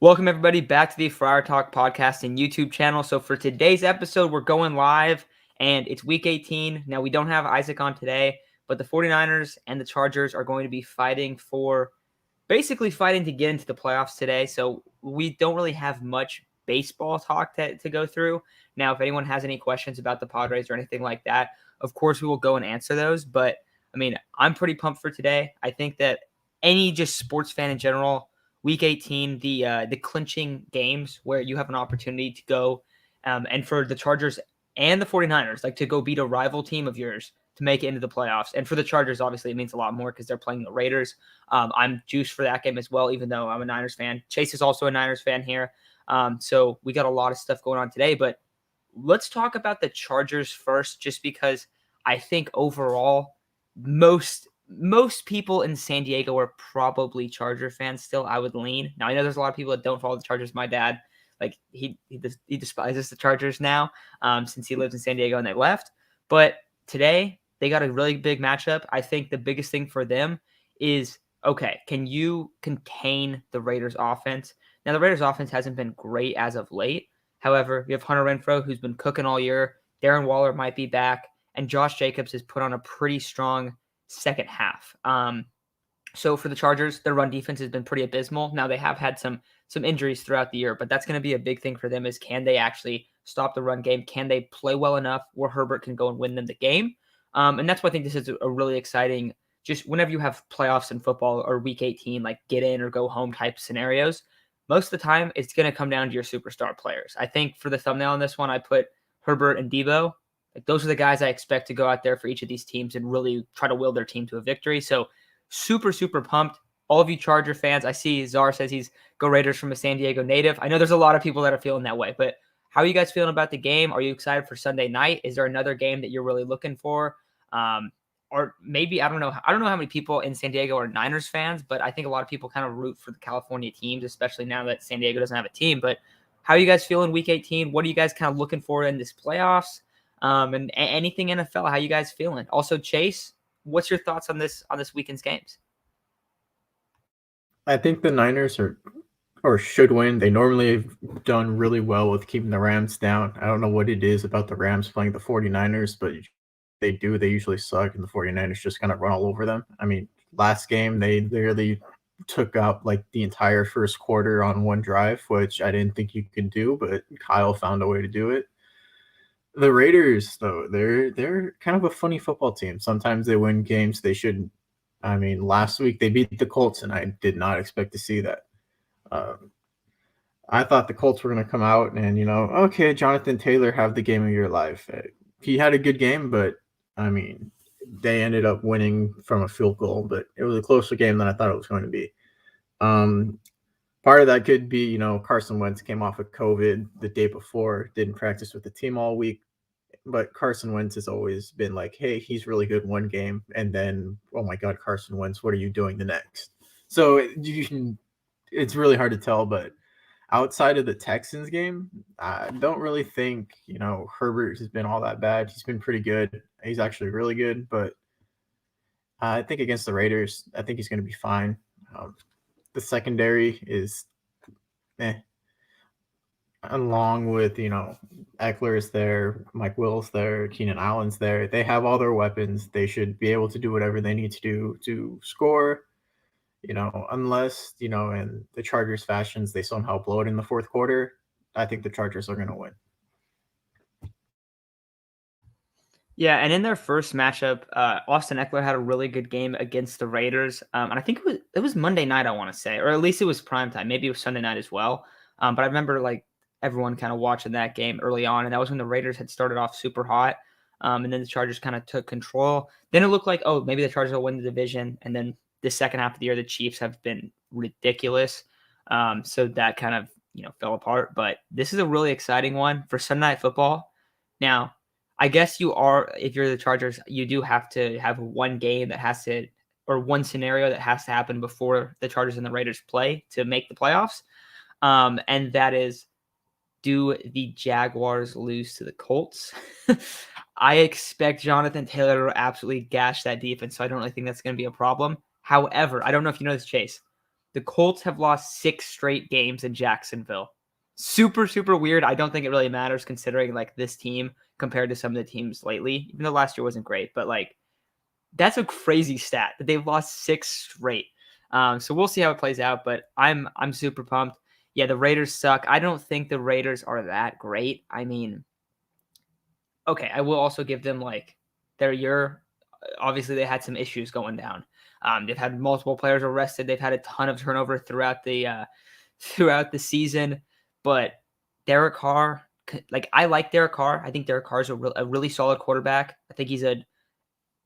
Welcome, everybody, back to the Friar Talk podcast and YouTube channel. So for today's episode, we're going live, and it's Week 18. Now, we don't have Isaac on today, but the 49ers and the Chargers are going to be basically fighting to get into the playoffs today. So we don't really have much baseball talk to go through. Now, if anyone has any questions about the Padres or anything like that, of course, we will go and answer those. But, I'm pretty pumped for today. I think that any just sports fan in general, Week 18, the clinching games where you have an opportunity to go and for the Chargers and the 49ers, like to go beat a rival team of yours to make it into the playoffs. And for the Chargers, obviously, it means a lot more because they're playing the Raiders. I'm juiced for that game as well, even though I'm a Niners fan. Chase is also a Niners fan here. So we got a lot of stuff going on today. But let's talk about the Chargers first, just because I think overall most people in San Diego are probably Charger fans still. I would lean. Now, I know there's a lot of people that don't follow the Chargers. My dad, like he despises the Chargers now since he lives in San Diego and they left. But today they got a really big matchup. I think the biggest thing for them is, okay, can you contain the Raiders offense? Now, the Raiders offense hasn't been great as of late. However, you have Hunter Renfrow, who's been cooking all year. Darren Waller might be back. And Josh Jacobs has put on a pretty strong second half. So for the Chargers, their run defense has been pretty abysmal. Now, they have had some injuries throughout the year, but that's going to be a big thing for them is, can they actually stop the run game? Can they play well enough where Herbert can go and win them the game? And that's why I think this is a really exciting, just whenever you have playoffs in football or Week 18, like get in or go home type scenarios, most of the time it's going to come down to your superstar players. I think for the thumbnail on this one, I put Herbert and Debo. Like, those are the guys I expect to go out there for each of these teams and really try to will their team to a victory. So super, super pumped. All of you Charger fans, I see Czar says he's Go Raiders from a San Diego native. I know there's a lot of people that are feeling that way, but how are you guys feeling about the game? Are you excited for Sunday night? Is there another game that you're really looking for? Or maybe, I don't know how many people in San Diego are Niners fans, but I think a lot of people kind of root for the California teams, especially now that San Diego doesn't have a team. But how are you guys feeling Week 18? What are you guys kind of looking for in this playoffs? And anything NFL, how you guys feeling? Also, Chase, what's your thoughts on this weekend's games? I think the Niners should win. They normally have done really well with keeping the Rams down. I don't know what it is about the Rams playing the 49ers, but they do. They usually suck, and the 49ers just kind of run all over them. I mean, last game, they literally took out like the entire first quarter on one drive, which I didn't think you could do, but Kyle found a way to do it. The Raiders, though, they're kind of a funny football team. Sometimes they win games they shouldn't. I mean, last week they beat the Colts, and I did not expect to see that. Um, I thought the Colts were going to come out and, okay, Jonathan Taylor have the game of your life. He had a good game, but, I mean, they ended up winning from a field goal, but it was a closer game than I thought it was going to be. Part of that could be, Carson Wentz came off of COVID the day before, didn't practice with the team all week. But Carson Wentz has always been like, hey, he's really good one game. And then, oh my God, Carson Wentz, what are you doing the next? So it's really hard to tell. But outside of the Texans game, I don't really think, Herbert has been all that bad. He's been pretty good. He's actually really good. But I think against the Raiders, I think he's going to be fine. The secondary is along with, Eckler is there, Mike Will's there, Keenan Allen's there. They have all their weapons. They should be able to do whatever they need to do to score, unless, in the Chargers fashions, they somehow blow it in the fourth quarter. I think the Chargers are going to win. Yeah, and in their first matchup, Austin Eckler had a really good game against the Raiders. And I think it was Monday night, I want to say, or at least it was primetime. Maybe it was Sunday night as well. But I remember like everyone kind of watching that game early on, and that was when the Raiders had started off super hot. And then the Chargers kind of took control. Then it looked like, oh, maybe the Chargers will win the division. And then the second half of the year, the Chiefs have been ridiculous. So that kind of, fell apart. But this is a really exciting one for Sunday Night Football. Now, I guess if you're the Chargers, you do have to have one game that has to, or one scenario that has to happen before the Chargers and the Raiders play to make the playoffs. And that is, do the Jaguars lose to the Colts? I expect Jonathan Taylor to absolutely gash that defense, so I don't really think that's going to be a problem. However, I don't know if you know this, Chase. The Colts have lost 6 straight games in Jacksonville. Super, super weird. I don't think it really matters considering like this team compared to some of the teams lately, even though last year wasn't great, but like that's a crazy stat that they've lost 6 straight. So we'll see how it plays out, but I'm super pumped. Yeah, the Raiders suck. I don't think the Raiders are that great. I mean, okay, I will also give them like their year. Obviously, they had some issues going down. They've had multiple players arrested. They've had a ton of turnover throughout the season. But Derek Carr, like I like Derek Carr. I think Derek Carr is a really solid quarterback. I think he's in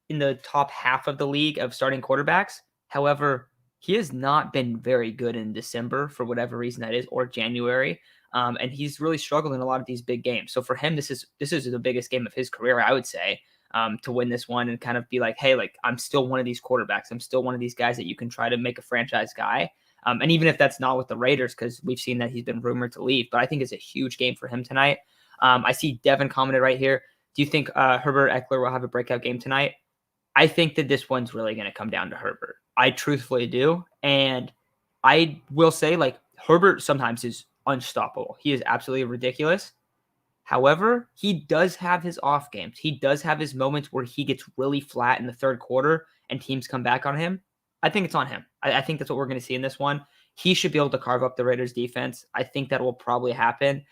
the top half of the league of starting quarterbacks. However, he has not been very good in December for whatever reason that is, or January. And he's really struggled in a lot of these big games. So for him, this is the biggest game of his career, I would say, to win this one and kind of be like, hey, like I'm still one of these quarterbacks. I'm still one of these guys that you can try to make a franchise guy. And even if that's not with the Raiders, because we've seen that he's been rumored to leave, but I think it's a huge game for him tonight. I see Devin commented right here. Do you think Herbert Eckler will have a breakout game tonight? I think that this one's really going to come down to Herbert. I truthfully do. And I will say, like, Herbert sometimes is unstoppable. He is absolutely ridiculous. However, he does have his off games. He does have his moments where he gets really flat in the third quarter and teams come back on him. I think it's on him. I think that's what we're going to see in this one. He should be able to carve up the Raiders defense. I think that will probably happen.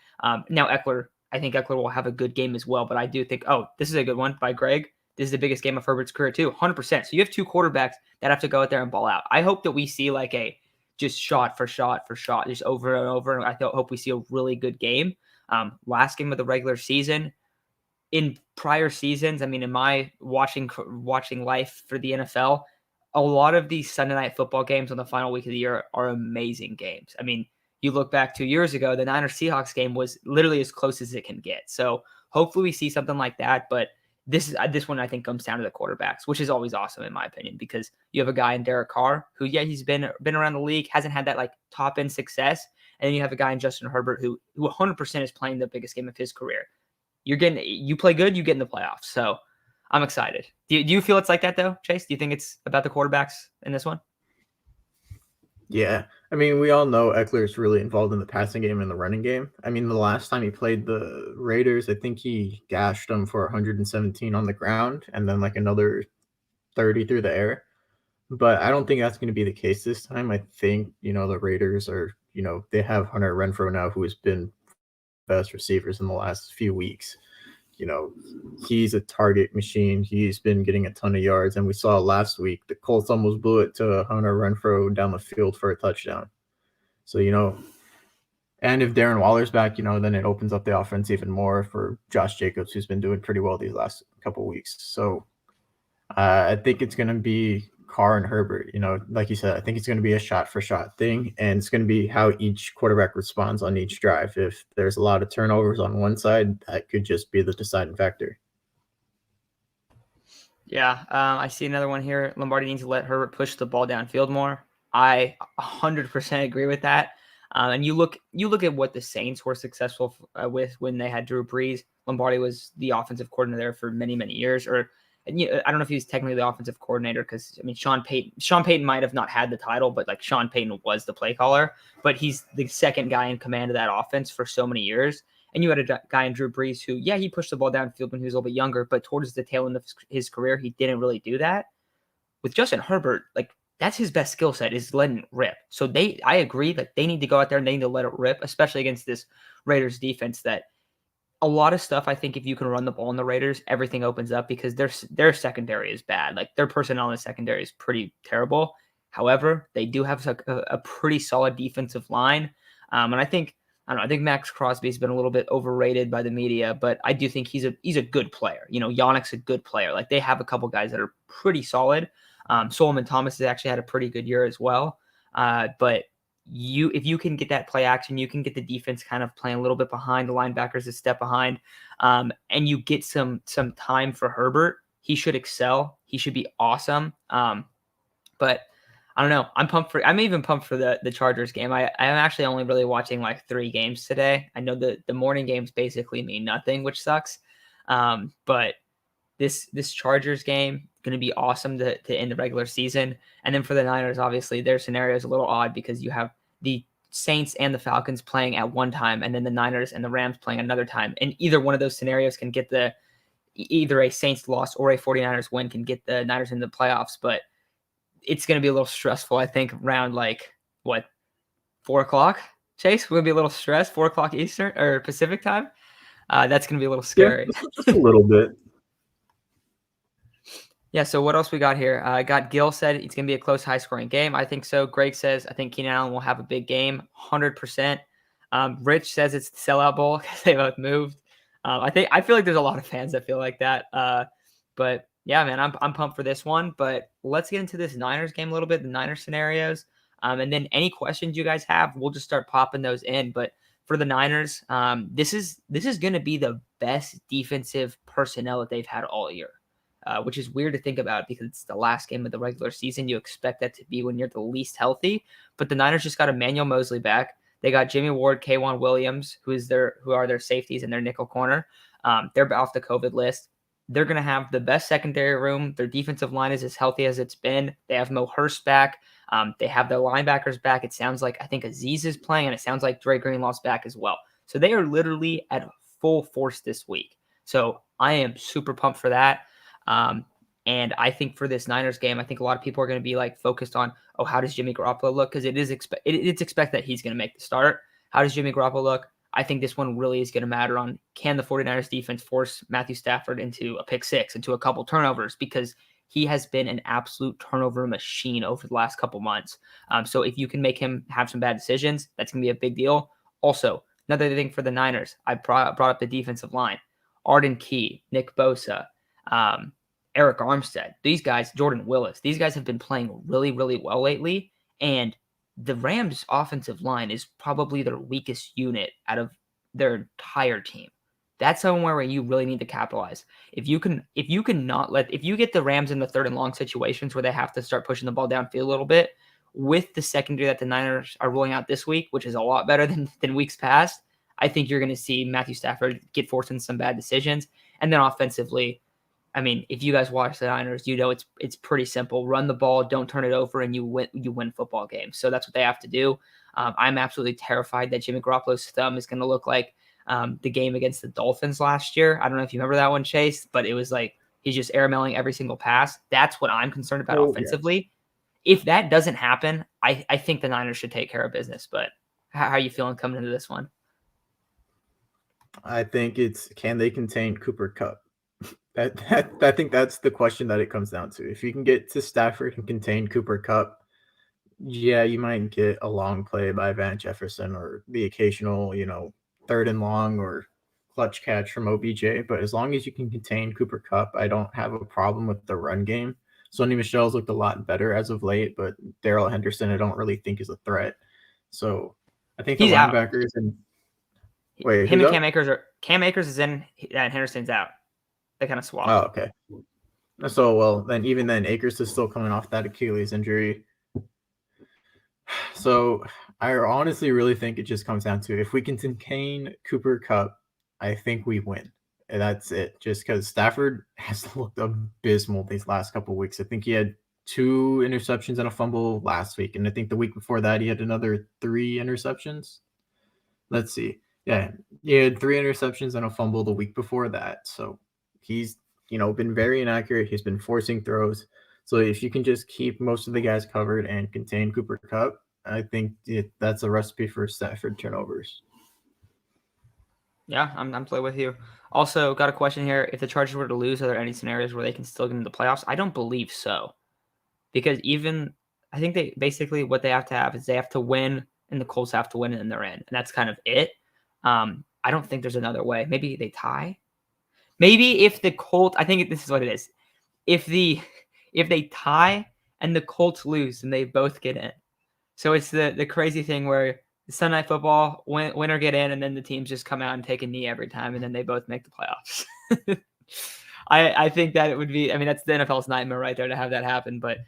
Now, I think Eckler will have a good game as well, but I do think, this is a good one by Greg. This is the biggest game of Herbert's career too, 100%. So you have two quarterbacks that have to go out there and ball out. I hope that we see like a just shot for shot, just over and over. I hope we see a really good game. Last game of the regular season. In prior seasons, I mean, in my watching life for the NFL, a lot of these Sunday night football games on the final week of the year are amazing games. I mean, you look back 2 years ago, the Niners Seahawks game was literally as close as it can get. So hopefully we see something like that. But this one I think comes down to the quarterbacks, which is always awesome in my opinion, because you have a guy in Derek Carr who, yeah, he's been around the league, hasn't had that like top end success, and then you have a guy in Justin Herbert who 100% is playing the biggest game of his career. You play good, you get in the playoffs. So I'm excited. Do you feel it's like that though, Chase? Do you think it's about the quarterbacks in this one? Yeah. I mean, we all know Eckler is really involved in the passing game and the running game. I mean, the last time he played the Raiders, I think he gashed them for 117 on the ground and then like another 30 through the air. But I don't think that's going to be the case this time. I think, the Raiders are, they have Hunter Renfrow now, who has been best receivers in the last few weeks. He's a target machine. He's been getting a ton of yards. And we saw last week, the Colts almost blew it to Hunter Renfrow down the field for a touchdown. So, and if Darren Waller's back, then it opens up the offense even more for Josh Jacobs, who's been doing pretty well these last couple of weeks. So I think it's going to be Carr and Herbert. Like you said, I think it's going to be a shot-for-shot thing, and it's going to be how each quarterback responds on each drive. If there's a lot of turnovers on one side, that could just be the deciding factor. Yeah, I see another one here. Lombardi needs to let Herbert push the ball downfield more. I 100% agree with that. And you look at what the Saints were successful with when they had Drew Brees. Lombardi was the offensive coordinator there for many, many years. I don't know if he was technically the offensive coordinator because, I mean, Sean Payton might have not had the title, but like Sean Payton was the play caller. But he's the second guy in command of that offense for so many years. And you had a guy in Drew Brees who, yeah, he pushed the ball downfield when he was a little bit younger, but towards the tail end of his career, he didn't really do that. With Justin Herbert, like that's his best skill set is letting it rip. So I agree that they need to go out there and they need to let it rip, especially against this Raiders defense that a lot of stuff, I think if you can run the ball in the Raiders, everything opens up because their secondary is bad. Like their personnel in the secondary is pretty terrible. However, they do have a pretty solid defensive line. And I think Max Crosby has been a little bit overrated by the media, but I do think he's a good player. Yannick's a good player. Like they have a couple guys that are pretty solid. Solomon Thomas has actually had a pretty good year as well. But if you can get that play action, you can get the defense kind of playing a little bit behind, the linebackers a step behind, and you get some time for Herbert. He should excel. He should be awesome. But I don't know. I'm even pumped for the Chargers game. I'm actually only really watching like 3 games today. I know the morning games basically mean nothing, which sucks. But this Chargers game going to be awesome to end the regular season. And then for the Niners, obviously their scenario is a little odd because you have the Saints and the Falcons playing at one time, and then the Niners and the Rams playing another time. And either one of those scenarios can get either a Saints loss or a 49ers win can get the Niners in the playoffs. But it's going to be a little stressful, I think, around 4 o'clock. Chase, we'll be a little stressed. 4 o'clock Eastern or Pacific time. That's going to be a little scary. Yeah, just a little bit. Yeah, so what else we got here? I got Gil said it's going to be a close, high-scoring game. I think so. Greg says, I think Keenan Allen will have a big game, 100%. Rich says it's the sellout bowl because they both moved. I feel like there's a lot of fans that feel like that. But yeah, man, I'm pumped for this one. But let's get into this Niners game a little bit, the Niners scenarios. And then any questions you guys have, we'll just start popping those in. But for the Niners, this is going to be the best defensive personnel that they've had all year. Which is weird to think about because it's the last game of the regular season. You expect that to be when you're the least healthy. But the Niners just got Emmanuel Mosley back. They got Jimmy Ward, K'Wan Williams, who are their safeties in their nickel corner. They're off the COVID list. They're going to have the best secondary room. Their defensive line is as healthy as it's been. They have Mo Hurst back. They have their linebackers back. It sounds like I think Aziz is playing, and it sounds like Dre Greenlaw's back as well. So they are literally at full force this week. So I am super pumped for that. And I think for this Niners game, I think a lot of people are going to be focused on, how does Jimmy Garoppolo look? Because it's expected that he's going to make the start. How does Jimmy Garoppolo look? I think this one really is going to matter on, can the 49ers defense force Matthew Stafford into a pick six, into a couple turnovers, because he has been an absolute turnover machine over the last couple months. So if you can make him have some bad decisions, that's going to be a big deal. Also, another thing for the Niners, I brought up the defensive line. Arden Key, Nick Bosa, Eric Armstead, these guys, Jordan Willis, these guys have been playing really, really well lately. And the Rams' offensive line is probably their weakest unit out of their entire team. That's somewhere where you really need to capitalize. If you get the Rams in the third and long situations where they have to start pushing the ball downfield a little bit with the secondary that the Niners are rolling out this week, which is a lot better than weeks past, I think you're going to see Matthew Stafford get forced into some bad decisions. And then offensively, I mean, if you guys watch the Niners, you know it's pretty simple. Run the ball, don't turn it over, and you win football games. So that's what they have to do. I'm absolutely terrified that Jimmy Garoppolo's thumb is going to look like the game against the Dolphins last year. I don't know if you remember that one, Chase, but it was like he's just airmailing every single pass. That's what I'm concerned about offensively. Yes. If that doesn't happen, I think the Niners should take care of business. But how are you feeling coming into this one? I think can they contain Cooper Kupp? I think that's the question that it comes down to. If you can get to Stafford and contain Cooper Kupp, yeah, you might get a long play by Van Jefferson or the occasional, third and long or clutch catch from OBJ. But as long as you can contain Cooper Kupp, I don't have a problem with the run game. Sonny Michel's looked a lot better as of late, but Darrell Henderson I don't really think is a threat. So I think the linebackers and wait, him and Cam Akers is in and Henderson's out. They kind of swapped. Oh, okay. So, then even then, Akers is still coming off that Achilles injury. So, I honestly really think it just comes down to if we can contain Cooper Kupp, I think we win. And that's it. Just because Stafford has looked abysmal these last couple of weeks. I think he had 2 interceptions and a fumble last week. And I think the week before that, he had another 3 interceptions. Let's see. Yeah, he had 3 interceptions and a fumble the week before that. So, he's, been very inaccurate. He's been forcing throws. So if you can just keep most of the guys covered and contain Cooper Kupp, I think that's a recipe for Stafford turnovers. Yeah, I'm playing with you. Also, got a question here. If the Chargers were to lose, are there any scenarios where they can still get into the playoffs? I don't believe so. Because I think they basically what they have to have is they have to win and the Colts have to win and they're in. And that's kind of it. I don't think there's another way. Maybe they tie. Maybe if the Colts, I think this is what it is. If they tie and the Colts lose, then they both get in. So it's the crazy thing where Sunday Night Football, winner get in, and then the teams just come out and take a knee every time, and then they both make the playoffs. I think that it would be, that's the NFL's nightmare right there to have that happen, but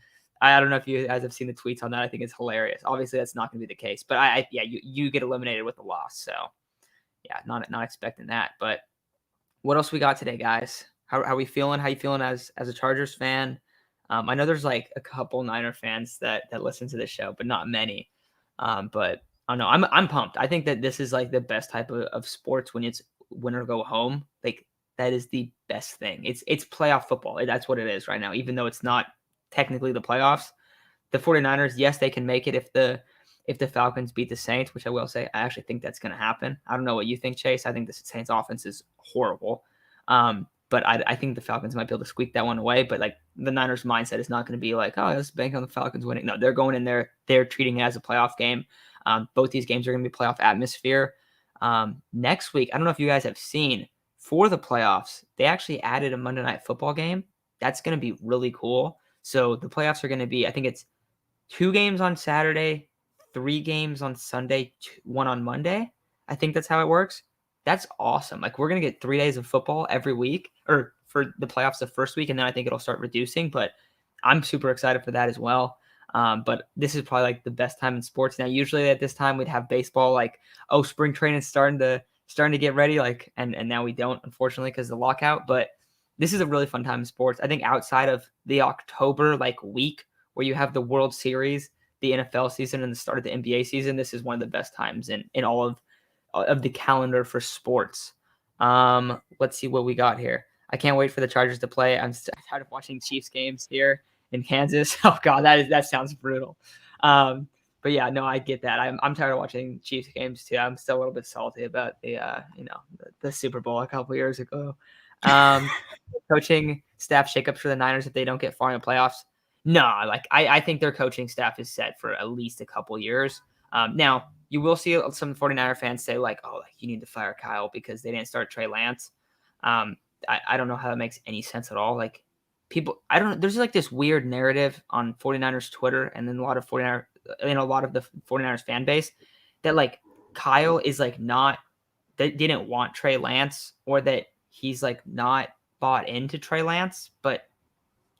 I don't know if you guys have seen the tweets on that. I think it's hilarious. Obviously, that's not going to be the case, but you get eliminated with a loss. So, yeah, not expecting that, but what else we got today, guys? How are we feeling? How you feeling as a Chargers fan? I know there's like a couple Niner fans that listen to this show, but not many. But I don't know. I'm pumped. I think that this is like the best type of sports when it's win or go home. Like that is the best thing. It's playoff football. That's what it is right now. Even though it's not technically the playoffs, the 49ers, yes, they can make it if the Falcons beat the Saints, which I will say I actually think that's going to happen. I don't know what you think, Chase. I think the Saints offense is horrible. But I think the Falcons might be able to squeak that one away. But like the Niners' mindset is not going to be like, oh, let's bank on the Falcons winning. No, they're going in there. They're treating it as a playoff game. Both these games are going to be playoff atmosphere. Next week, I don't know if you guys have seen for the playoffs, they actually added a Monday Night Football game. That's going to be really cool. So the playoffs are going to be, I think it's 2 games on Saturday, 3 games on Sunday, 1 on Monday. I think that's how it works. That's awesome. Like we're going to get 3 days of football every week, or for the playoffs the first week, and then I think it'll start reducing, but I'm super excited for that as well. But this is probably like the best time in sports. Now, usually at this time we'd have baseball like, oh, spring training is starting to get ready, like, and now we don't, unfortunately, because of the lockout. But this is a really fun time in sports. I think outside of the October like week where you have the World Series, the NFL season, and the start of the NBA season, this is one of the best times in all of the calendar for sports. Let's see what we got here. I can't wait for the Chargers to play. I'm tired of watching Chiefs games here in Kansas. Oh God, that sounds brutal. But yeah, no, I get that. I'm tired of watching Chiefs games too. I'm still a little bit salty about the Super Bowl a couple years ago. Coaching staff shakeups for the Niners if they don't get far in the playoffs. No, like I think their coaching staff is set for at least a couple years. Now, you will see some 49er fans say like, oh, like you need to fire Kyle because they didn't start Trey Lance. I don't know how that makes any sense at all. Like people, I don't know. There's like this weird narrative on 49ers Twitter and then a lot of the 49ers fan base that like Kyle is like not, that didn't want Trey Lance or that he's like not bought into Trey Lance, but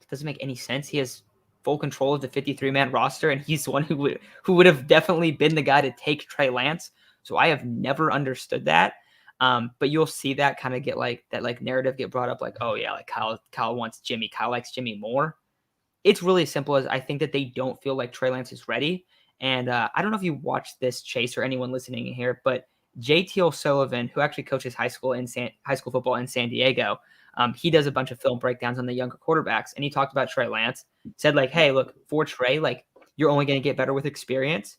it doesn't make any sense. He has full control of the 53-man roster, and he's the one who would have definitely been the guy to take Trey Lance. So I have never understood that. But you'll see that kind of get like that like narrative get brought up like, oh yeah, like Kyle wants Jimmy. Kyle likes Jimmy more. It's really as simple as I think that they don't feel like Trey Lance is ready. And I don't know if you watched this, Chase, or anyone listening in here, but JT O'Sullivan, who actually coaches high school football in San Diego, he does a bunch of film breakdowns on the younger quarterbacks, and he talked about Trey Lance. Said like, hey, look, for Trey, like you're only going to get better with experience.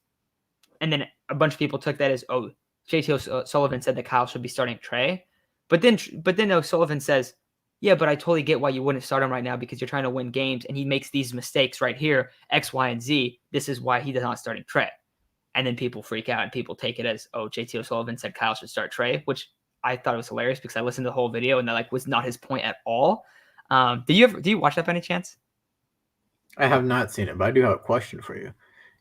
And then a bunch of people took that as, oh, JT O'Sullivan said that Kyle should be starting Trey, but then O'Sullivan says, yeah, but I totally get why you wouldn't start him right now because you're trying to win games, and he makes these mistakes right here, X, Y, and Z. This is why he's not starting Trey. And then people freak out and people take it as, oh, JT O'Sullivan said Kyle should start Trey, which I thought it was hilarious because I listened to the whole video and that like was not his point at all. Do you watch that by any chance? I have not seen it, but I do have a question for you.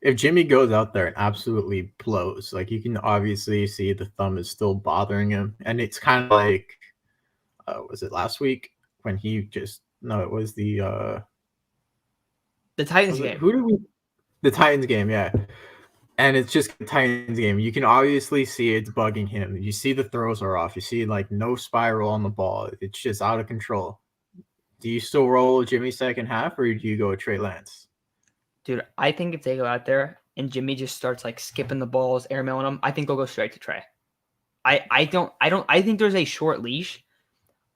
If Jimmy goes out there and absolutely blows, like you can obviously see the thumb is still bothering him, and it's kind of like, was it last week when he just it was the Titans game. The Titans game, yeah. And it's just the Titans game. You can obviously see it's bugging him. You see the throws are off. You see like no spiral on the ball. It's just out of control. Do you still roll Jimmy second half, or do you go with Trey Lance? Dude, I think if they go out there and Jimmy just starts like skipping the balls, airmailing them, I think they'll go straight to Trey. I think there's a short leash.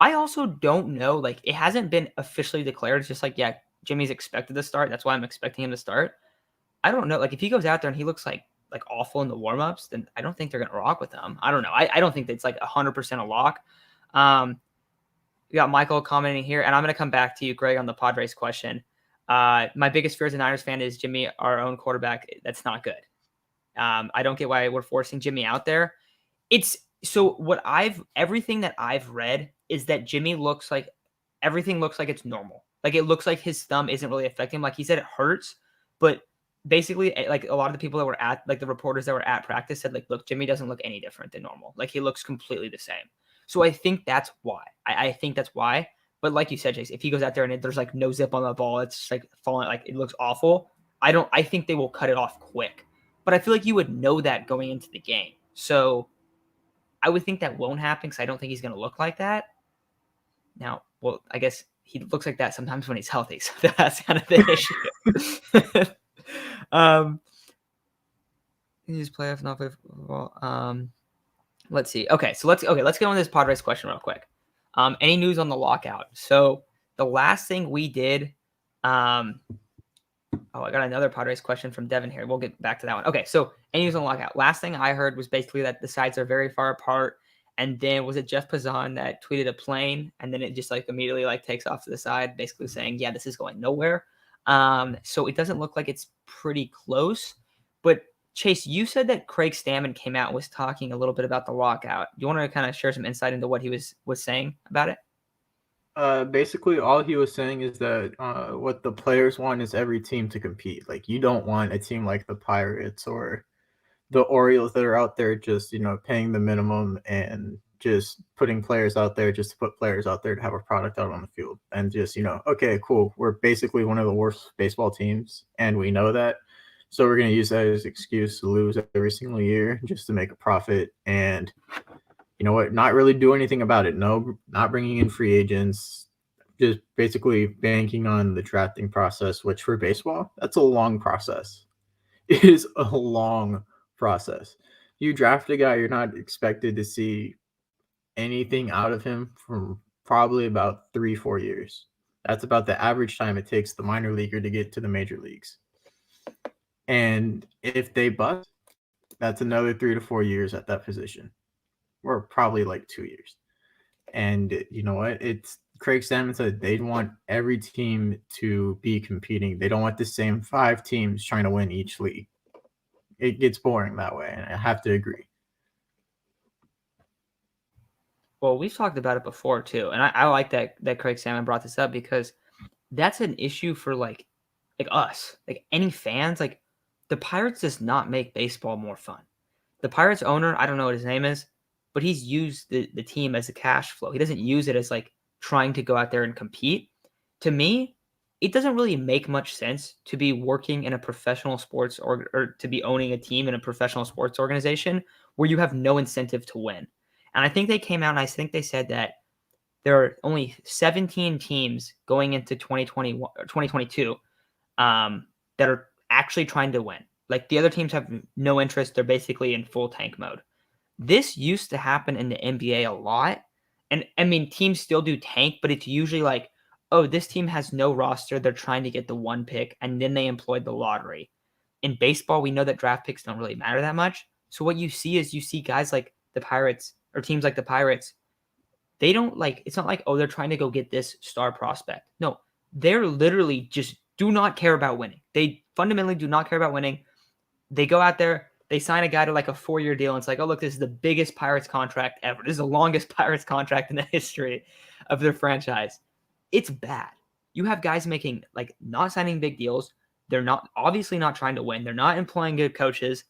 I also don't know, like it hasn't been officially declared. It's just like, yeah, Jimmy's expected to start. That's why I'm expecting him to start. I don't know. Like if he goes out there and he looks like awful in the warmups, then I don't think they're gonna rock with him. I don't know. I don't think that's like 100% a lock. We got Michael commenting here, and I'm gonna come back to you, Greg, on the Padres question. My biggest fear as a Niners fan is Jimmy, our own quarterback. That's not good. I don't get why we're forcing Jimmy out there. Everything that I've read is that Jimmy everything looks like it's normal. Like it looks like his thumb isn't really affecting him. Like he said, it hurts, but basically, like a lot of the people that were at, like the reporters that were at practice said, like, look, Jimmy doesn't look any different than normal. Like he looks completely the same. So I think that's why. I think that's why. But like you said, Chase, if he goes out there and there's like no zip on the ball, it's just like falling, like it looks awful. I think they will cut it off quick. But I feel like you would know that going into the game. So I would think that won't happen because I don't think he's going to look like that. Now, Well, I guess he looks like that sometimes when he's healthy, so that's kind of the issue. He's playoff, not play football. Let's see. Okay, so let's get on this Padres question real quick. Any news on the lockout? So the last thing we did, I got another Padres question from Devin here. We'll get back to that one. Okay, so any news on the lockout? Last thing I heard was basically that the sides are very far apart. And then was it Jeff Pazan that tweeted a plane, and then it just like immediately like takes off to the side, basically saying, yeah, this is going nowhere. So it doesn't look like it's pretty close. But Chase, you said that Craig Stammen came out and was talking a little bit about the lockout. Do you want to kind of share some insight into what he was saying about it? Basically, all he was saying is that what the players want is every team to compete. Like, you don't want a team like the Pirates or the Orioles that are out there just, paying the minimum and just putting players out there just to put players out there to have a product out on the field. And just, okay, cool. We're basically one of the worst baseball teams, and we know that. So we're going to use that as an excuse to lose every single year just to make a profit. And you know what? Not really do anything about it. No, not bringing in free agents. Just basically banking on the drafting process, which for baseball, that's a long process. It is a long process. You draft a guy, you're not expected to see anything out of him for probably about 3-4 years. That's about the average time it takes the minor leaguer to get to the major leagues. And if they bust, that's another 3 to 4 years at that position, or probably like 2 years. And you know what? It's Craig Stammen said they want every team to be competing. They don't want the same 5 teams trying to win each league. It gets boring that way, and I have to agree. Well, we've talked about it before too, and I like that Craig Stammen brought this up because that's an issue for like us, like any fans. Like the Pirates does not make baseball more fun. The Pirates owner, I don't know what his name is, but he's used the team as a cash flow. He doesn't use it as like trying to go out there and compete. To me, it doesn't really make much sense to be working in a professional sports or to be owning a team in a professional sports organization where you have no incentive to win. And I think they came out and I think they said that there are only 17 teams going into 2021 or 2022 that are actually trying to win. Like the other teams have no interest. They're basically in full tank mode. This used to happen in the NBA a lot. And I mean, teams still do tank, but it's usually like, oh, this team has no roster. They're trying to get the one pick, and then they employed the lottery. In baseball, we know that draft picks don't really matter that much. So what you see guys like the Pirates or teams like the Pirates. They don't like, it's not like, oh, they're trying to go get this star prospect. No, they're literally just do not care about winning. They fundamentally do not care about winning. They go out there, they sign a guy to like a 4-year deal. And it's like, oh, look, this is the biggest Pirates contract ever. This is the longest Pirates contract in the history of their franchise. It's bad. You have guys making like not signing big deals. They're not obviously not trying to win. They're not employing good coaches.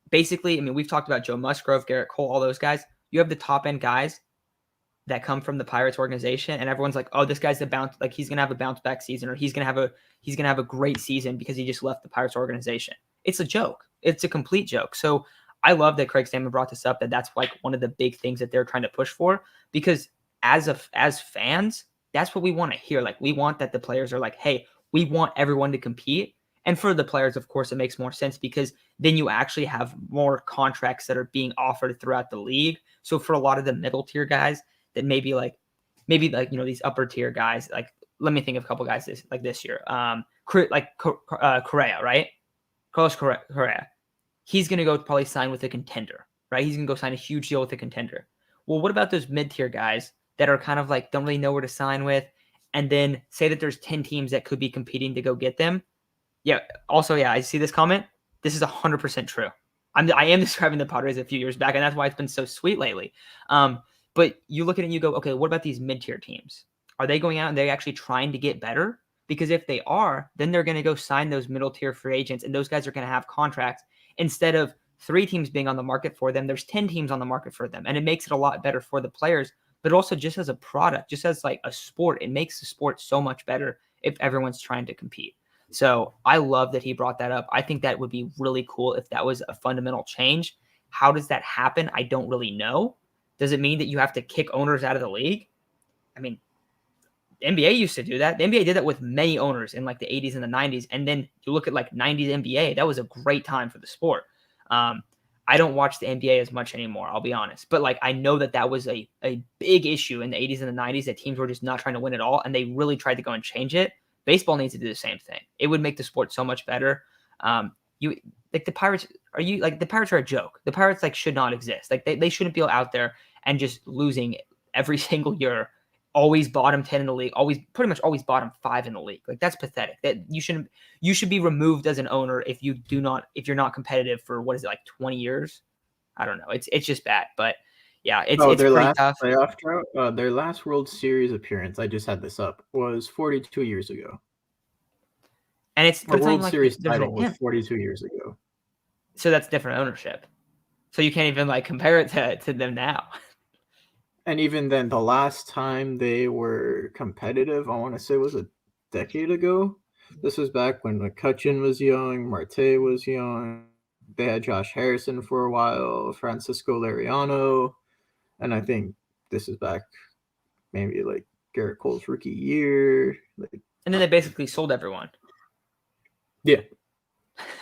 Basically, I mean, we've talked about Joe Musgrove, Garrett Cole, all those guys. You have the top end guys that come from the Pirates organization, and everyone's like, oh, this guy's he's gonna have a bounce back season, or he's gonna have a great season because he just left the Pirates organization. It's a joke. It's a complete joke. So I love that Craig Stammen brought this up, that's like one of the big things that they're trying to push for, because as fans, that's what we want to hear. Like we want that the players are like, hey, we want everyone to compete. And for the players, of course, it makes more sense because then you actually have more contracts that are being offered throughout the league. So for a lot of the middle tier guys that maybe these upper tier guys, like let me think of a couple guys this year. Correa, right? Carlos Correa. He's going to go probably sign with a contender, right? He's going to go sign a huge deal with a contender. Well, what about those mid-tier guys that are kind of like don't really know where to sign with, and then say that there's 10 teams that could be competing to go get them? Yeah. Also, I see this comment. This is 100% true. I am describing the Padres a few years back, and that's why it's been so sweet lately. But you look at it and you go, okay, what about these mid-tier teams? Are they going out and they're actually trying to get better? Because if they are, then they're going to go sign those middle-tier free agents, and those guys are going to have contracts. Instead of 3 teams being on the market for them, there's 10 teams on the market for them, and it makes it a lot better for the players, but also just as a product, just as like a sport, it makes the sport so much better if everyone's trying to compete. So I love that he brought that up. I think that would be really cool if that was a fundamental change. How does that happen? I don't really know. Does it mean that you have to kick owners out of the league? I mean, NBA used to do that. The NBA did that with many owners in like the 80s and the 90s. And then you look at like 90s NBA, that was a great time for the sport. I don't watch the NBA as much anymore, I'll be honest. But like I know that was a big issue in the 80s and the 90s, that teams were just not trying to win at all. And they really tried to go and change it. Baseball needs to do the same thing. It would make the sport so much better. You like the Pirates, the Pirates are a joke. The Pirates like should not exist. Like they shouldn't be out there and just losing every single year. Always bottom 10 in the league, pretty much always bottom 5 in the league. Like that's pathetic. That you should be removed as an owner if you're not competitive for what is it, like 20 years? I don't know. It's just bad. But yeah, it's their pretty last tough. playoff drought, their last World Series appearance, I just had this up, was 42 years ago. And it's a World Series title was 42 years ago. So that's different ownership. So you can't even like compare it to them now. And even then, the last time they were competitive, I want to say, was a decade ago. This was back when McCutchen was young, Marte was young. They had Josh Harrison for a while, Francisco Liriano, and I think this is back maybe like Garrett Cole's rookie year. And then they basically sold everyone. Yeah.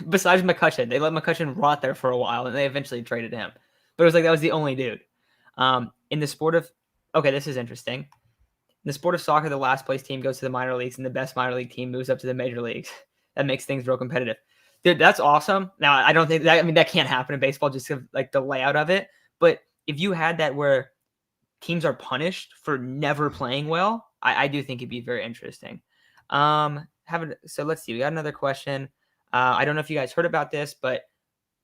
Besides McCutchen, they let McCutchen rot there for a while, and they eventually traded him. But it was like that was the only dude. In the sport of, this is interesting. In the sport of soccer, the last place team goes to the minor leagues, and the best minor league team moves up to the major leagues. That makes things real competitive. Dude, that's awesome. Now, I don't think that, that can't happen in baseball, just like the layout of it. But if you had that where teams are punished for never playing well, I do think it'd be very interesting. So let's see. We got another question. I don't know if you guys heard about this, but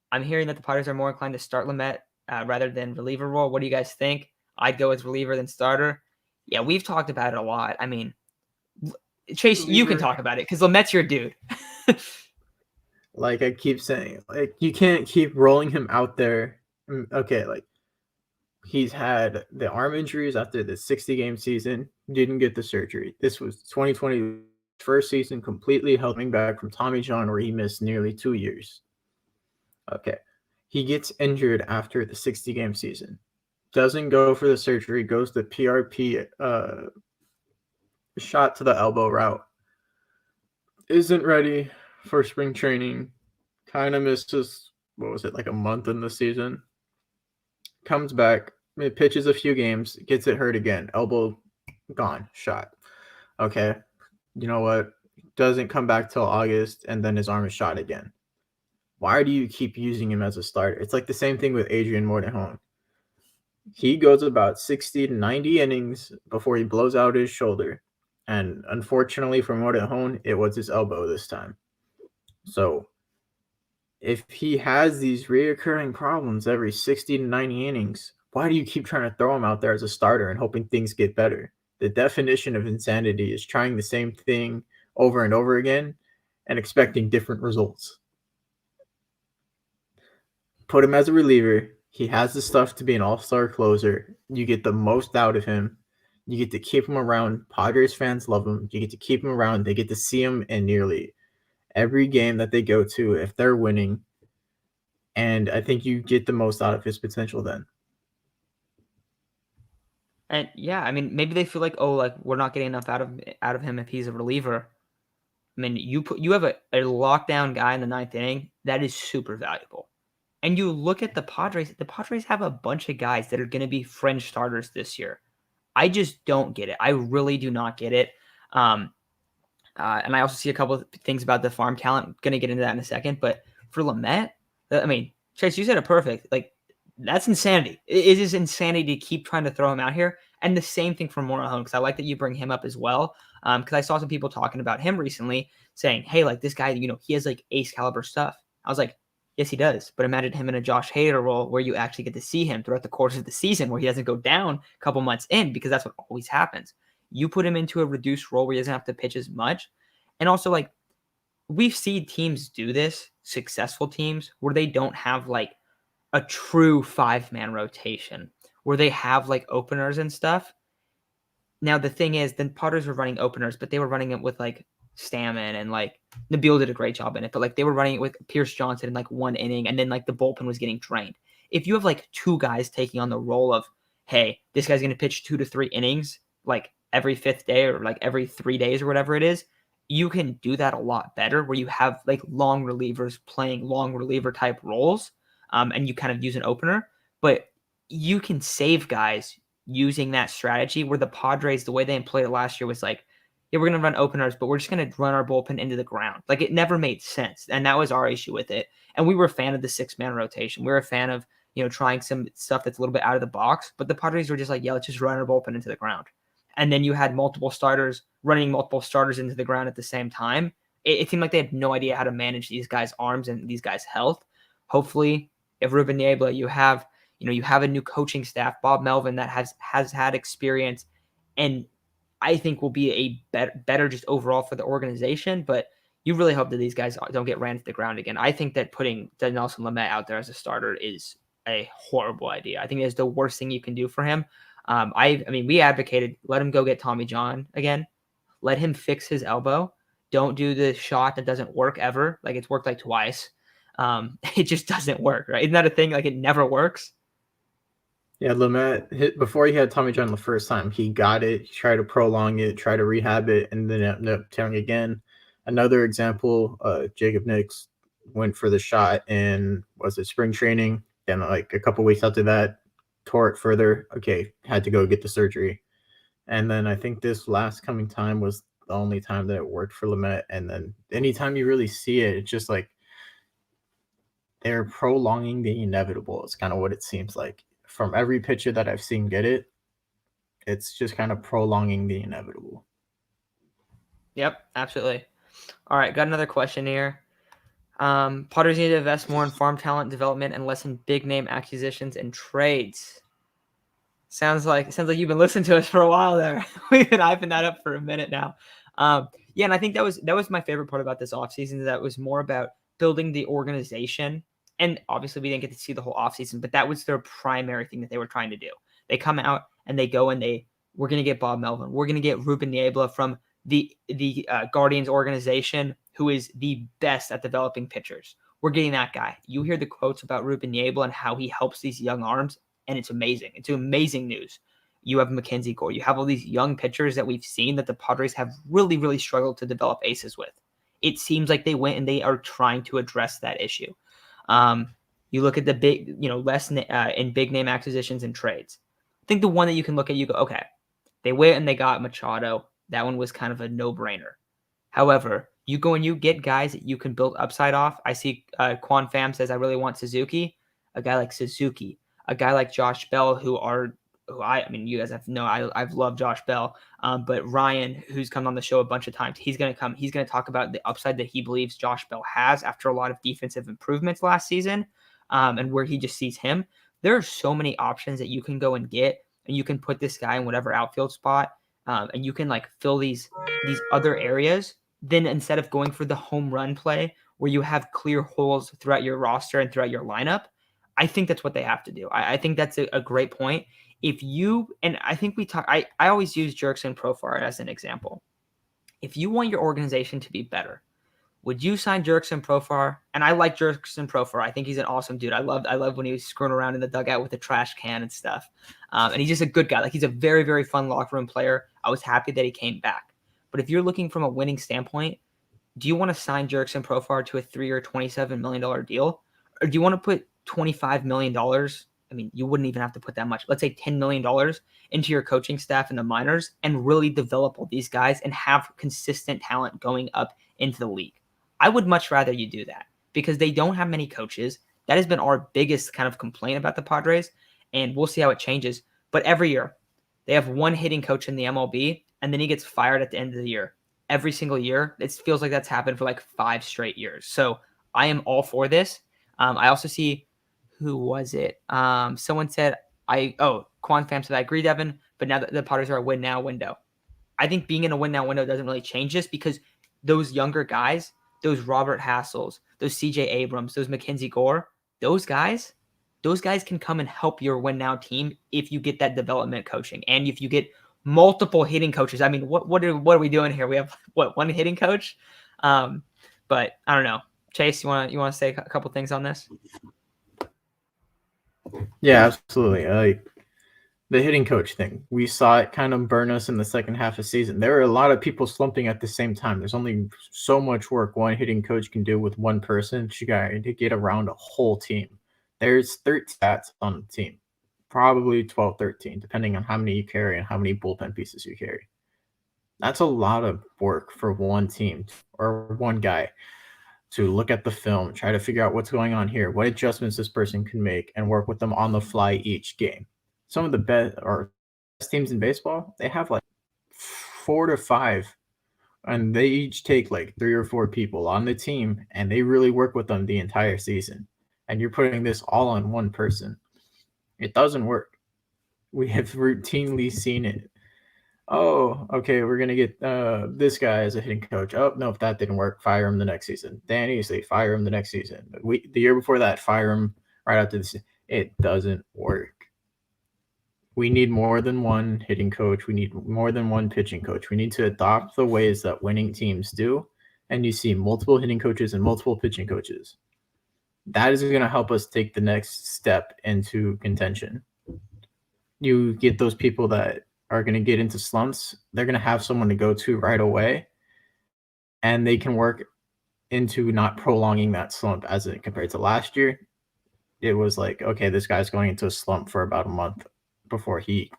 I'm hearing that the Padres are more inclined to start Lamet rather than reliever role. What do you guys think? I'd go as reliever than starter. Yeah, we've talked about it a lot. I mean, Chase, reliever. You can talk about it because Lamet's your dude. Like I keep saying, like you can't keep rolling him out there. Okay, like he's had the arm injuries after the 60-game season, didn't get the surgery. This was 2020 first season, completely coming back from Tommy John, where he missed nearly 2 years. Okay. He gets injured after the 60-game season. Doesn't go for the surgery, goes the PRP shot to the elbow route. Isn't ready for spring training. Kind of misses, like a month in the season. Comes back, pitches a few games, gets it hurt again. Elbow gone, shot. Okay. You know what? Doesn't come back till August, and then his arm is shot again. Why do you keep using him as a starter? It's like the same thing with Adrian Morejon. He goes about 60 to 90 innings before he blows out his shoulder. And unfortunately for Morejon, it was his elbow this time. So if he has these reoccurring problems every 60 to 90 innings, why do you keep trying to throw him out there as a starter and hoping things get better? The definition of insanity is trying the same thing over and over again and expecting different results. Put him as a reliever. He has the stuff to be an all-star closer. You get the most out of him. You get to keep him around. Padres fans love him. You get to keep him around. They get to see him in nearly every game that they go to if they're winning. And I think you get the most out of his potential then. And yeah, I mean, maybe they feel like, we're not getting enough out of him if he's a reliever. I mean, you have a lockdown guy in the 9th inning that is super valuable. And you look at the Padres have a bunch of guys that are going to be fringe starters this year. I just don't get it. I really do not get it. And I also see a couple of things about the farm talent. I'm going to get into that in a second. But for Lamet, I mean, Chase, you said it perfect. Like, that's insanity. It is insanity to keep trying to throw him out here. And the same thing for Morejon, because I like that you bring him up as well. Because I saw some people talking about him recently saying, hey, like this guy, he has like ace caliber stuff. I was like, yes, he does. But imagine him in a Josh Hader role where you actually get to see him throughout the course of the season, where he doesn't go down a couple months in, because that's what always happens. You put him into a reduced role where he doesn't have to pitch as much. And also, like, we've seen teams do this, successful teams, where they don't have like a true 5-man rotation, where they have like openers and stuff. Now, the thing is, the Padres were running openers, but they were running it with like Stammen, and like Nabil did a great job in it, but like they were running it with Pierce Johnson in like 1 inning, and then like the bullpen was getting drained. If you have like 2 guys taking on the role of, hey, this guy's going to pitch 2 to 3 innings, like every 5th day or like every 3 days or whatever it is, you can do that a lot better where you have like long relievers playing long reliever type roles, and you kind of use an opener. But you can save guys using that strategy where the Padres, the way they played it last year was like, yeah, we're going to run openers, but we're just going to run our bullpen into the ground. Like it never made sense. And that was our issue with it. And we were a fan of the 6-man rotation. We were a fan of, trying some stuff that's a little bit out of the box, but the Padres were just like, yeah, let's just run our bullpen into the ground. And then you had multiple starters running multiple starters into the ground at the same time. It seemed like they had no idea how to manage these guys' arms and these guys' health. Hopefully, if Ruben Niebla, you have a new coaching staff, Bob Melvin, that has had experience, and I think will be a better just overall for the organization. But you really hope that these guys don't get ran to the ground again. I think that putting Nelson Lamet out there as a starter is a horrible idea. I think it's the worst thing you can do for him. I mean, we advocated let him go get Tommy John again. Let him fix his elbow. Don't do the shot that doesn't work ever. Like it's worked like twice. It just doesn't work, right? Isn't that a thing? Like it never works. Yeah, Lamet, before he had Tommy John the first time, he got it, he tried to prolong it, try to rehab it, and then ended up tearing again. Another example, Jacob Nix went for the shot in, was it spring training? Then like a couple weeks after that, tore it further. Okay, had to go get the surgery. And then I think this last coming time was the only time that it worked for Lamet. And then anytime you really see it, it's just like they're prolonging the inevitable. It's kind of what it seems like. From every pitcher that I've seen get it, it's just kind of prolonging the inevitable. Yep, absolutely. All right, got another question here. Padres need to invest more in farm talent development and less in big name acquisitions and trades. Sounds like you've been listening to us for a while there. We've been hyping that up for a minute now. Yeah, and I think that was my favorite part about this offseason. That was more about building the organization. And obviously we didn't get to see the whole offseason, but that was their primary thing that they were trying to do. They come out and they go and we're going to get Bob Melvin. We're going to get Ruben Niebla from the Guardians organization, who is the best at developing pitchers. We're getting that guy. You hear the quotes about Ruben Niebla and how he helps these young arms, and it's amazing. It's amazing news. You have Mackenzie Gore. You have all these young pitchers that we've seen that the Padres have really, really struggled to develop aces with. It seems like they went and they are trying to address that issue. You look at the big, less in big name acquisitions and trades. I think the one that you can look at, you go, okay, they went and they got Machado. That one was kind of a no-brainer. However, you go and you get guys that you can build upside off. I see Quan Pham says, I really want Suzuki. A guy like Suzuki, a guy like Josh Bell, you guys have to know, I've loved Josh Bell. But Ryan, who's come on the show a bunch of times, he's going to talk about the upside that he believes Josh Bell has after a lot of defensive improvements last season, and where he just sees him. There are so many options that you can go and get, and you can put this guy in whatever outfield spot, and you can like fill these other areas. Then instead of going for the home run play where you have clear holes throughout your roster and throughout your lineup, I think that's what they have to do. I think that's a great point. If you, and I think I always use Jurickson Profar as an example. If you want your organization to be better, would you sign Jurickson Profar? And I like Jurickson Profar. I think he's an awesome dude. I love when he was screwing around in the dugout with the trash can and stuff. And he's just a good guy. Like he's a very, very fun locker room player. I was happy that he came back. But if you're looking from a winning standpoint, do you want to sign Jurickson Profar to a 3-year, $27 million deal? Or do you want to put $25 million? I mean, you wouldn't even have to put that much. Let's say $10 million into your coaching staff in the minors and really develop all these guys and have consistent talent going up into the league. I would much rather you do that because they don't have many coaches. That has been our biggest kind of complaint about the Padres, and we'll see how it changes. But every year, they have one hitting coach in the MLB, and then he gets fired at the end of the year. Every single year, it feels like that's happened for like 5 straight years. So I am all for this. I also see, who was it? Someone said, Quan Pham said, I agree, Devin, but now the Padres are a win now window. I think being in a win now window doesn't really change this because those younger guys, those Robert Hassels, those CJ Abrams, those Mackenzie Gore, those guys can come and help your win now team if you get that development coaching and if you get multiple hitting coaches. I mean, what are we doing here? We have one hitting coach? But I don't know. Chase, you want to say a couple things on this? Yeah, absolutely. The hitting coach thing. We saw it kind of burn us in the second half of the season. There are a lot of people slumping at the same time. There's only so much work one hitting coach can do with one person. You got to get around a whole team. There's 13 stats on the team, probably 12, 13, depending on how many you carry and how many bullpen pieces you carry. That's a lot of work for one team or one guy to look at the film, try to figure out what's going on here, what adjustments this person can make, and work with them on the fly each game. Some of the best teams in baseball, they have like 4 to 5, and they each take like 3 or 4 people on the team, and they really work with them the entire season. And you're putting this all on one person. It doesn't work. We have routinely seen it. Oh, okay, we're gonna get this guy as a hitting coach. Oh no, if that didn't work, fire him the next season. Dan Easley, fire him the next season. The year before that, fire him right after this. It doesn't work. We need more than one hitting coach. We need more than one pitching coach. We need to adopt the ways that winning teams do, and you see multiple hitting coaches and multiple pitching coaches. That is going to help us take the next step into contention. You get those people that are going to get into slumps, they're going to have someone to go to right away, and they can work into not prolonging that slump as it compared to last year. It was like, okay, this guy's going into a slump for about a month before he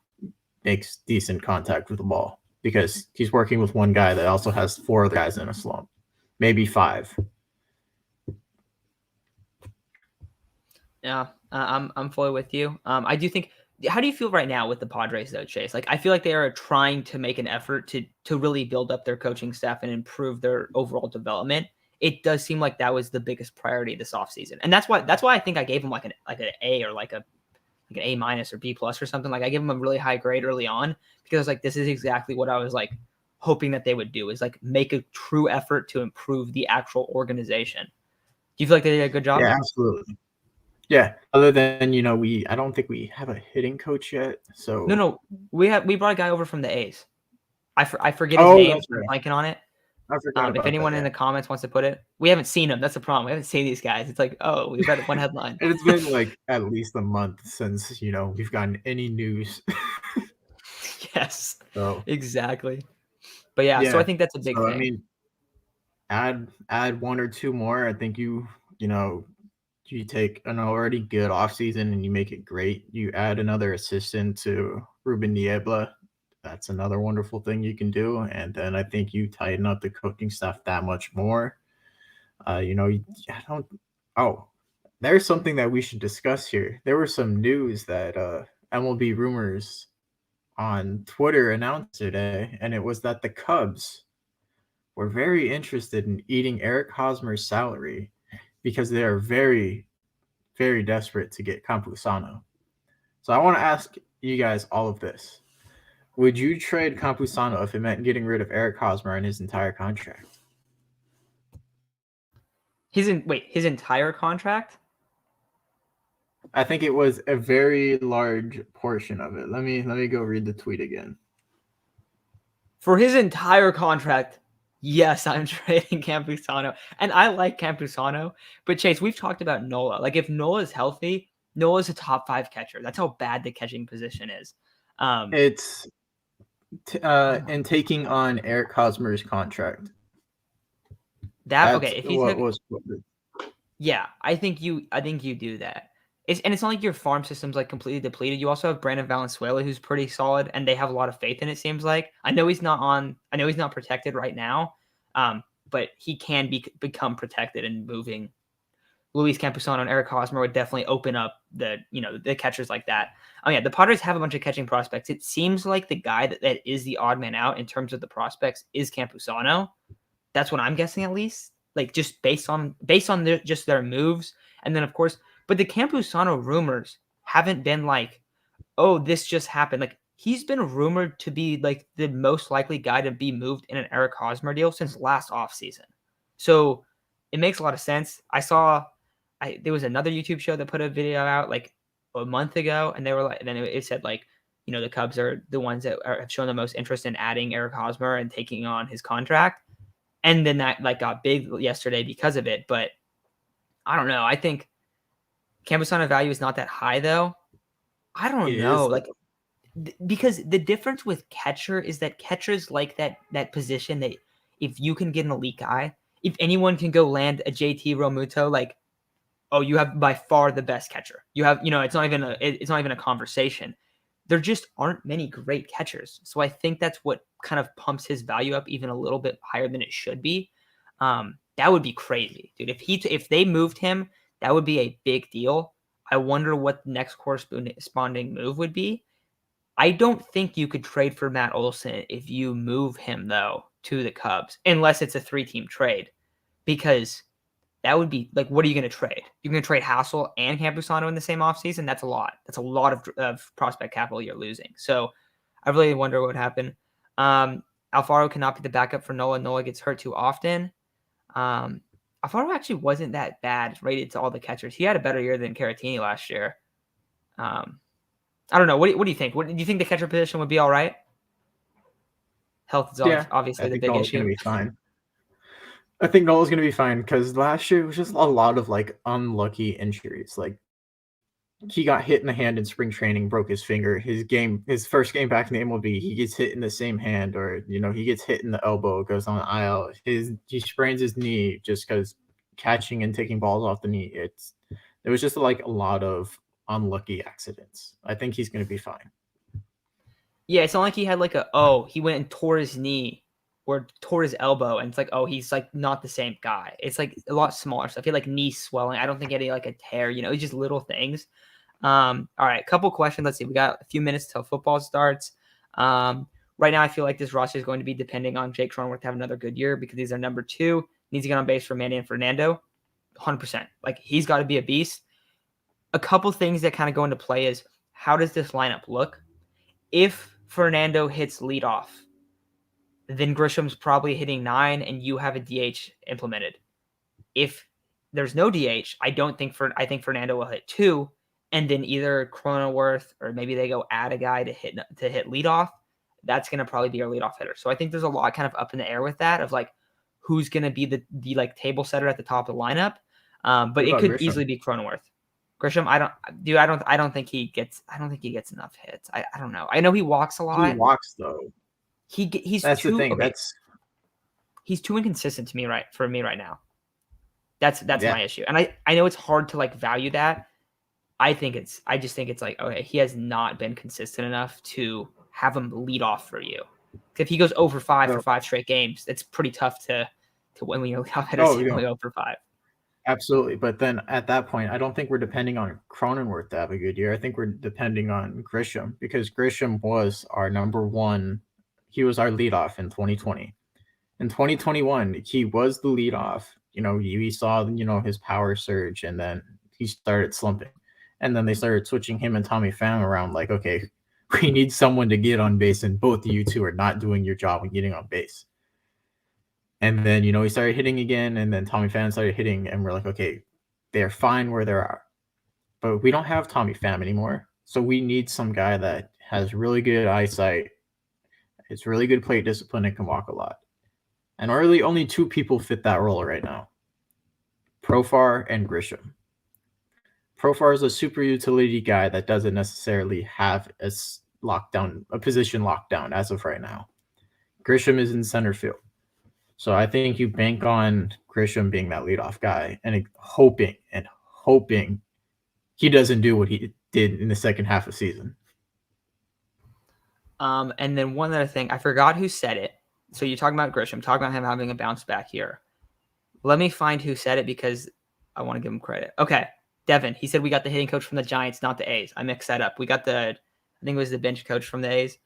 makes decent contact with the ball because he's working with one guy that also has 4 other guys in a slump, maybe 5. Yeah, I'm fully with you. I do think. How do you feel right now with the Padres though, Chase? Like I feel like they are trying to make an effort to really build up their coaching staff and improve their overall development. It does seem like that was the biggest priority this offseason. And that's why I think I gave them like an A or like an A minus or B plus or something. Like I gave them a really high grade early on because I was like, this is exactly what I was like hoping that they would do, is like make a true effort to improve the actual organization. Do you feel like they did a good job? Yeah, absolutely. Yeah. Other than, I don't think we have a hitting coach yet. So No, we brought a guy over from the A's. I forget his Oh, name. that's right. I'm blanking on it. I forgot If about anyone that. in Yeah. the comments wants to put it, we haven't seen them. That's the problem. We haven't seen these guys. It's like, oh, we read one headline. It's been like at least a month since, we've gotten any news. Yes, So exactly. But yeah, so I think that's a big so thing. I mean, add 1 or 2 more. I think you take an already good offseason and you make it great. You add another assistant to Ruben Niebla. That's another wonderful thing you can do. And then I think you tighten up the coaching staff that much more. I don't. Oh, there's something that we should discuss here. There was some news that MLB Rumors on Twitter announced today, and it was that the Cubs were very interested in eating Eric Hosmer's salary because they are very, very desperate to get Campusano. So I want to ask you guys all of this. Would you trade Campusano if it meant getting rid of Eric Hosmer and his entire contract? His entire contract? I think it was a very large portion of it. Let me go read the tweet again. For his entire contract, yes, I'm trading Campusano. And I like Campusano. But Chase, we've talked about Nola. Like if Nola's healthy, Nola's a top 5 catcher. That's how bad the catching position is. It's and taking on Eric Hosmer's contract. That's okay. If he's yeah, I think you do that. It's not like your farm system's like completely depleted. You also have Brandon Valenzuela, who's pretty solid, and they have a lot of faith in it. Seems like I know he's not protected right now, but he can become protected and moving. Luis Campusano and Eric Hosmer would definitely open up the catchers like that. Oh yeah, the Padres have a bunch of catching prospects. It seems like the guy that is the odd man out in terms of the prospects is Campusano. That's what I'm guessing, at least. Like just based on just their moves, and then of course, but the Campusano rumors haven't been like, oh, this just happened. Like he's been rumored to be like the most likely guy to be moved in an Eric Hosmer deal since last offseason. So it makes a lot of sense. There was another YouTube show that put a video out like a month ago, and they were like, and then it said like, the Cubs are the ones that have shown the most interest in adding Eric Hosmer and taking on his contract. And then that like got big yesterday because of it. But I don't know. I think Campusano value is not that high though. I don't know. Like Because the difference with catcher is that catchers like that position that if you can get an elite guy, if anyone can go land a JT Realmuto, like, oh, you have by far the best catcher. You have, it's not even a conversation. There just aren't many great catchers. So I think that's what kind of pumps his value up even a little bit higher than it should be. That would be crazy, dude. If they moved him, that would be a big deal. I wonder what the next corresponding move would be. I don't think you could trade for Matt Olson if you move him, though, to the Cubs, unless it's a 3-team trade, because that would be like, what are you going to trade? You're going to trade Hassel and Campusano in the same offseason? That's a lot. That's a lot of prospect capital you're losing. So I really wonder what would happen. Alfaro cannot be the backup for Nola. Nola gets hurt too often. Alfaro actually wasn't that bad rated to all the catchers. He had a better year than Caratini last year. I don't know. What do you think? Do you think the catcher position would be all right? Health is obviously I the think big Nola's issue. going to be fine. I think Nola's going to be fine because last year was just a lot of like unlucky injuries. Like he got hit in the hand in spring training, broke his finger. His first game back in the MLB, he gets hit in the same hand, or he gets hit in the elbow, goes on the IL. He sprains his knee just because catching and taking balls off the knee. There was just like a lot of unlucky accidents. I think he's going to be fine. Yeah, it's not like he had like he went and tore his knee or tore his elbow, and it's like, he's like not the same guy. It's like a lot smaller stuff. He had like knee swelling. I don't think he had like a tear. It's just little things. All right, couple questions. Let's see. We got a few minutes till football starts. Right now, I feel like this roster is going to be depending on Jake Cronenworth to have another good year because he's our number 2. Needs to get on base for Manny and Fernando. 100%. Like, he's got to be a beast. A couple things that kind of go into play is, how does this lineup look? If Fernando hits leadoff, then Grisham's probably hitting 9 and you have a DH implemented. If there's no DH, I think Fernando will hit 2, and then either Cronenworth or maybe they go add a guy to hit leadoff. That's going to probably be our leadoff hitter. So I think there's a lot kind of up in the air with that of like who's going to be the like table setter at the top of the lineup. But it could easily be Cronenworth. Grisham, I don't think he gets enough hits. I don't know. I know he walks a lot. He walks though. That's the thing. Okay. He's too inconsistent for me right now. That's my issue. And I know it's hard to like value that. I just think it's like, okay, he has not been consistent enough to have him lead off for you. If he goes 0 for 5 for 5 straight games, it's pretty tough to win when your leadoff hitter's only 0 for 5. Absolutely. But then at that point, I don't think we're depending on Cronenworth to have a good year. I think we're depending on Grisham because Grisham was our number 1. He was our leadoff in 2020. In 2021, he was the leadoff. We saw, his power surge, and then he started slumping. And then they started switching him and Tommy Pham around like, okay, we need someone to get on base, and both of you two are not doing your job of getting on base. And then, he started hitting again, and then Tommy Pham started hitting, and we're like, okay, they're fine where they are. But we don't have Tommy Pham anymore. So we need some guy that has really good eyesight, has really good plate discipline, and can walk a lot. And really only 2 people fit that role right now. Profar and Grisham. Profar is a super utility guy that doesn't necessarily have a position lockdown as of right now. Grisham is in center field. So I think you bank on Grisham being that leadoff guy and hoping he doesn't do what he did in the second half of the season. And then one other thing, I forgot who said it. So you're talking about Grisham, talking about him having a bounce back here. Let me find who said it because I want to give him credit. Okay, Devin. He said we got the hitting coach from the Giants, not the A's. I mixed that up. We got I think it was the bench coach from the A's.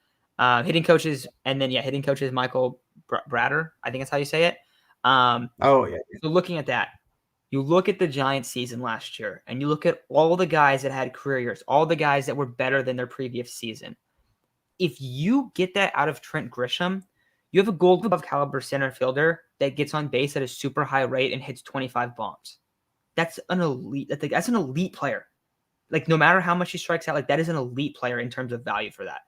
Hitting coaches, and then hitting coach is Michael Bratter. I think that's how you say it. So looking at that, you look at the Giants season last year, and you look at all the guys that had career years, all the guys that were better than their previous season. If you get that out of Trent Grisham, you have a Gold Glove caliber center fielder that gets on base at a super high rate and hits 25 bombs. That's an elite. That's an elite player. Like, no matter how much he strikes out, like, that is an elite player in terms of value for that.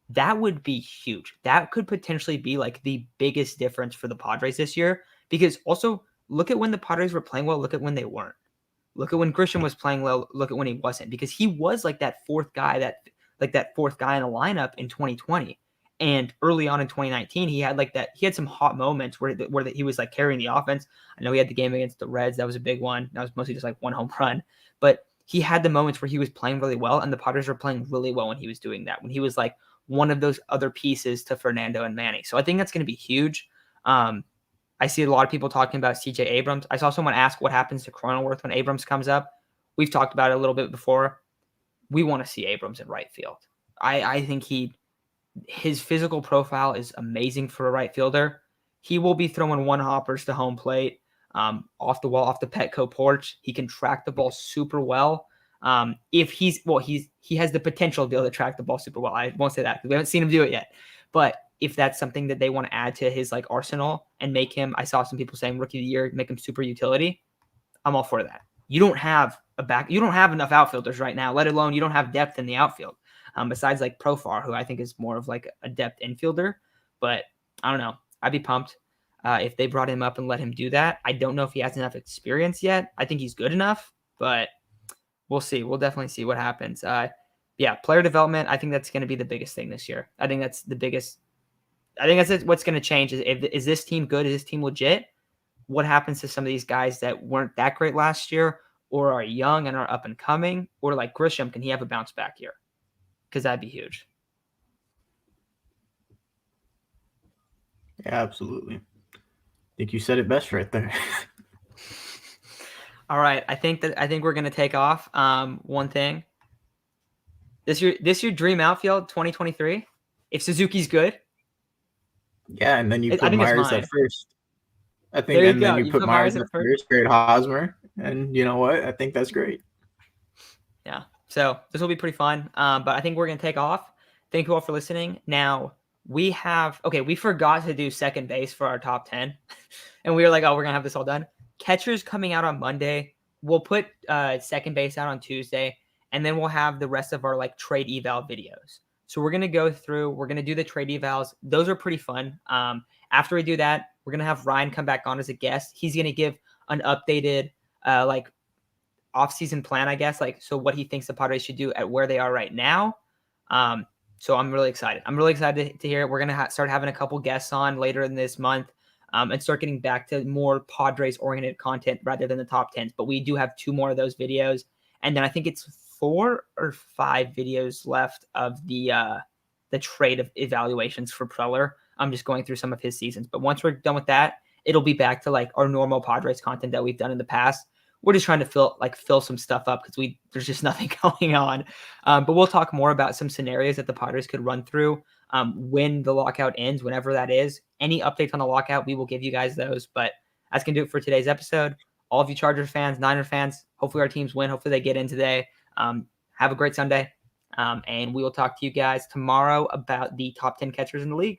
That would be huge. That could potentially be like the biggest difference for the Padres this year. Because also, look at when the Padres were playing well. Look at when they weren't. Look at when Grisham was playing well. Look at when he wasn't. Because he was like that 4th guy that like that fourth guy in the lineup in 2020. And early on in 2019, he had some hot moments where he was like carrying the offense. I know he had the game against the Reds. That was a big one. That was mostly just like one home run. But he had the moments where he was playing really well, and the Padres were playing really well when he was doing that, when he was like one of those other pieces to Fernando and Manny. So I think that's going to be huge. I see a lot of people talking about CJ Abrams. I saw someone ask what happens to Cronenworth when Abrams comes up. We've talked about it a little bit before. We want to see Abrams in right field. I think his physical profile is amazing for a right fielder. He will be throwing one hoppers to home plate, off the wall, off the Petco porch. He can track the ball super well. He has the potential to be able to track the ball super well. I won't say that because we haven't seen him do it yet. But if that's something that they want to add to his like arsenal and make him, I saw some people saying rookie of the year, make him super utility. I'm all for that. You don't have enough outfielders right now, let alone you don't have depth in the outfield. Besides like Profar, who I think is more of like a depth infielder. But I don't know. I'd be pumped if they brought him up and let him do that. I don't know if he has enough experience yet. I think he's good enough, but we'll see. We'll definitely see what happens. Player development, I think that's going to be the biggest thing this year. I think that's what's going to change. Is this team good? Is this team legit? What happens to some of these guys that weren't that great last year or are young and are up and coming? Or like Grisham, can he have a bounce back year? Because that'd be huge. Yeah, absolutely. I think you said it best right there. All right. I think we're going to take off. One thing. This your dream outfield 2023? If Suzuki's good? Yeah, and then you put Myers at first. I think, and then you put Myers at first, trade Hosmer, and you know what? I think that's great. Yeah. So this will be pretty fun. But I think we're going to take off. Thank you all for listening. Now we forgot to do second base for our top 10. And we were like, oh, we're going to have this all done. Catcher's coming out on Monday. We'll put second base out on Tuesday. And then we'll have the rest of our like trade eval videos. So we're going to go through, we're going to do the trade evals. Those are pretty fun. After we do that, we're going to have Ryan come back on as a guest. He's going to give an updated like off-season plan, I guess, like so what he thinks the Padres should do at where they are right now. So I'm really excited. I'm really excited to hear it. We're going to start having a couple guests on later in this month and start getting back to more Padres-oriented content rather than the top 10s. But we do have 2 more of those videos. And then I think it's 4 or 5 videos left of the trade of evaluations for Preller. I'm just going through some of his seasons. But once we're done with that, it'll be back to like our normal Padres content that we've done in the past. We're just trying to fill some stuff up because there's just nothing going on. But we'll talk more about some scenarios that the Padres could run through when the lockout ends, whenever that is. Any updates on the lockout, we will give you guys those. But that's going to do it for today's episode. All of you Chargers fans, Niner fans, hopefully our teams win. Hopefully they get in today. Have a great Sunday. And we will talk to you guys tomorrow about the top 10 catchers in the league.